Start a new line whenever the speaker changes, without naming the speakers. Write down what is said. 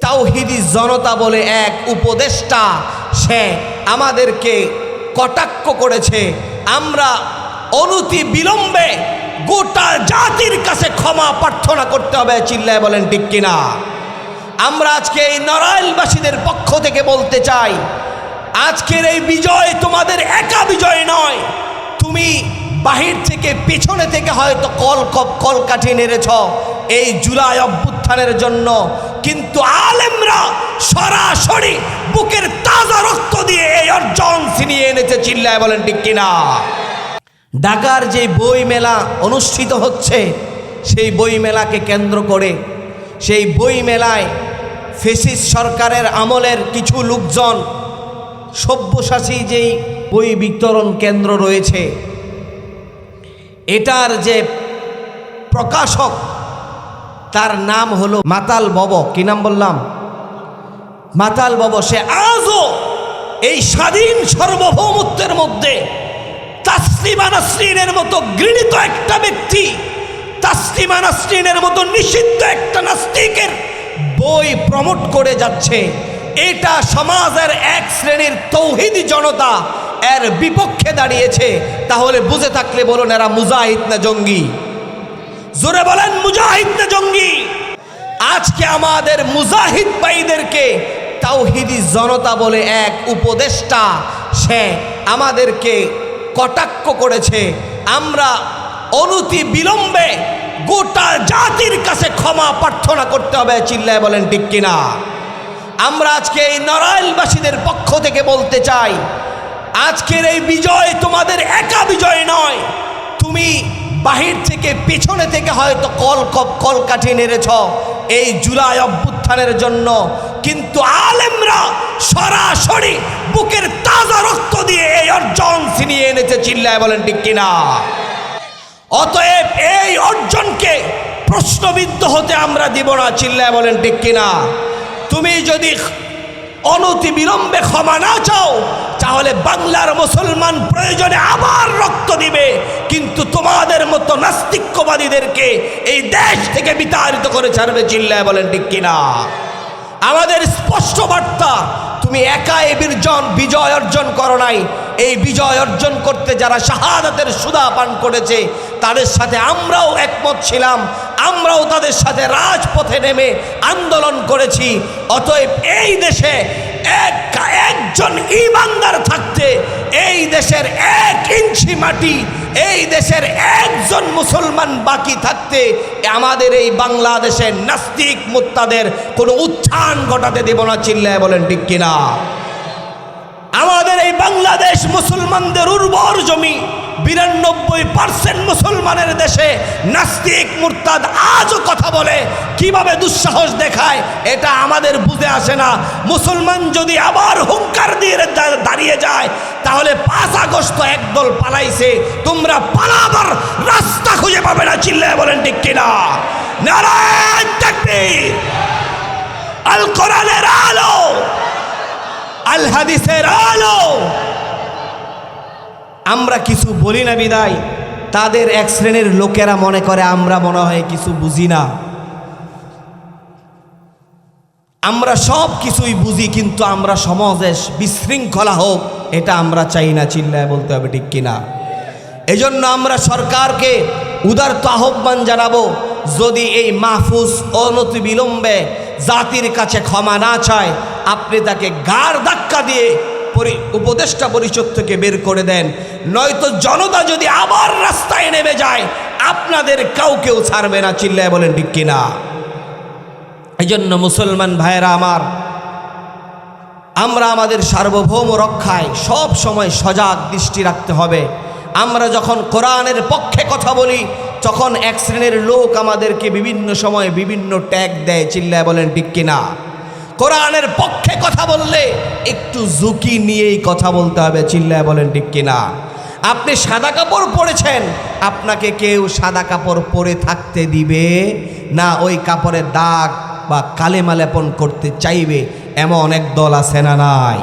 তাওহীদি জনতা বলে এক উপদেষ্টা, সে আমাদেরকে কটাক্ষ করেছে। আমরা অনতি বিলম্বে গোটা জাতির কাছে ক্ষমা প্রার্থনা করতে হবে। চিল্লায় বলেন ঠিক কিনা? আমরা আজকে এই নড়াইলবাসীদের পক্ষ থেকে বলতে চাই, আজকের এই বিজয় তোমাদের একা বিজয় নয়। তুমি বাহির থেকে পেছনে থেকে হয়তো কলকাঠি নেড়েছ এই জুলাই অভ্যুত্থানের জন্য, কিন্তু আলেমরা সরাসরি বুকের তাজা রক্ত দিয়ে এই অর্জন ছিনিয়ে এনেছে। চিল্লায় বলেন ঠিক কিনা? ঢাকার যে বই মেলা অনুষ্ঠিত হচ্ছে, সেই বই মেলাকে কেন্দ্র করে, সেই বই মেলায় ফ্যাসিস্ট সরকারের আমলের কিছু লোকজন, সব্যসাচী যেই বই বিতরণ কেন্দ্র রয়েছে, এটার যে প্রকাশক তার নাম হলো মাতাল বব। কি নাম বললাম? মাতাল বব। সে আজও এই স্বাধীন সার্বভৌমত্বের মধ্যে তাসলিমা নাসরিনের মতো ঘৃণিত একটা ব্যক্তি, তাসলিমা নাসরিনের মতো নিষিদ্ধ একটা নাস্তিকের বই প্রমোট করে যাচ্ছে। এটা সমাজের এক শ্রেণীর তৌহিদি জনতা এর বিপক্ষে দাঁড়িয়েছে। তাহলে বুঝে থাকলে বলুন, এরা মুজাহিদ না জঙ্গি? জোরে বলেন, মুজাহিদ না জঙ্গি? আজকে আমাদের মুজাহিদ ভাইদেরকে তাওহীদি জনতা বলে এক উপদেষ্টা, সে আমাদেরকে কটাক্ষ করেছে। আমরা অনতি বিলম্বে গোটা জাতির কাছে ক্ষমা প্রার্থনা করতে হবে। চিল্লায় বলেন ঠিক কিনা? আমরা আজকে এই নড়াইলবাসীদের পক্ষ থেকে বলতে চাই, আজকের এই বিজয় তোমাদের একা বিজয় নয়। তুমি বাহির থেকে পেছনে থেকে হয়তো কলকাঠি নেড়েছ এই জুলাই অভ্যুত্থানের জন্য, কিন্তু আলেমরা সরাসরি বুকের তাজা রক্ত দিয়ে এই অর্জন ছিনিয়ে এনেছে। চিল্লায় বলেন ঠিক কিনা? অতএব এই অর্জনকে প্রশ্নবিদ্ধ হতে আমরা দিব না। চিল্লায় বলেন ঠিক কিনা? তুমি যদি অনতি বিলম্বে ক্ষমা না চাও, তাহলে বাংলার মুসলমান প্রয়োজনে আবার রক্ত দিবে, কিন্তু তোমাদের মতো নাস্তিক্যবাদীদেরকে এই দেশ থেকে বিতাড়িত করে ছাড়বে। চিল্লায় বলেন ঠিক কিনা? আমাদের স্পষ্ট বার্তা, তুমি একা এই বিজয় অর্জন করো নাই। এই বিজয় অর্জন করতে যারা শাহাদাতের সুধা পান করেছে, তাদের সাথে আমরাও একমত ছিলাম। আমরাও তাদের সাথে রাজপথে নেমে আন্দোলন করেছি। অতএব এই দেশে একজন ঈমানদার থাকতে, এই দেশের 1 ইঞ্চি মাটি, এই দেশের একজন মুসলমান বাকি থাকতে আমাদের এই বাংলাদেশের নাস্তিক মুত্তাদের কোনো উত্থান ঘটাতে দেব না। চিল্লায় বলেন ঠিক কিনা? আমাদের এই বাংলাদেশ মুসলমানদের উর্বর জমি, 92% মুসলমানের দেশে নাস্তিক মুরতাদ আজও কথা বলে, কিভাবে দুঃসাহস দেখায় এটা আমাদের বুঝে আসে না। মুসলমান যদি আবার হুঙ্কার দিয়ে দাঁড়িয়ে যায়, তাহলে 5 আগস্ট একদল পালাইছে, তোমরা পালাবার রাস্তা খুঁজে পাবে না। চিল্লায় বলেন ঠিক কিনা? নারায়ে তাকবীর! আল কোরআনের আলো, আল হাদিসের আলো। আমরা কিছু বলি না বিদায় তাদের এক শ্রেণীর লোকেরা মনে করে আমরা মনে হয় কিছু বুঝি না। আমরা সব কিছুই বুঝি, কিন্তু আমরা সমাজে বিশৃঙ্খলা হোক এটা আমরা চাই না। চিল্লায় বলতে হবে ঠিক কিনা? এজন্য আমরা সরকারকে উদারত আহ্বান জানাবো, যদি এই মাহফুজ অনতি বিলম্বে জাতির কাছে ক্ষমা না চায়, আপনি তাকে ঘাড় ধাক্কা দিয়ে উপদেষ্টা পরিষদ থেকে বের করে দেন, নয়তো জনতা যদি আবার রাস্তায় নেমে যায়, আপনাদের কাউকেও ছাড়বে না। চিল্লায় বলেন ঠিক কিনা? এই জন্য মুসলমান ভাইয়েরা আমার, আমরা আমাদের সার্বভৌম রক্ষায় সব সময় সজাগ দৃষ্টি রাখতে হবে। আমরা যখন কোরআনের পক্ষে কথা বলি, তখন এক শ্রেণীর লোক আমাদেরকে বিভিন্ন সময় বিভিন্ন ট্যাগ দেয়। চিল্লায় বলেন ঠিক কিনা? কোরআনের পক্ষে কথা বললে একটু ঝুঁকি নিয়েই কথা বলতে হবে। চিল্লায় বলেন ঠিক কিনা? আপনি সাদা কাপড় পরেছেন, আপনাকে কেউ সাদা কাপড় পরে থাকতে দিবে না। ওই কাপড়ে দাগ বা কালেমা লেপন করতে চাইবে, এমন এক দল আছে না নাই?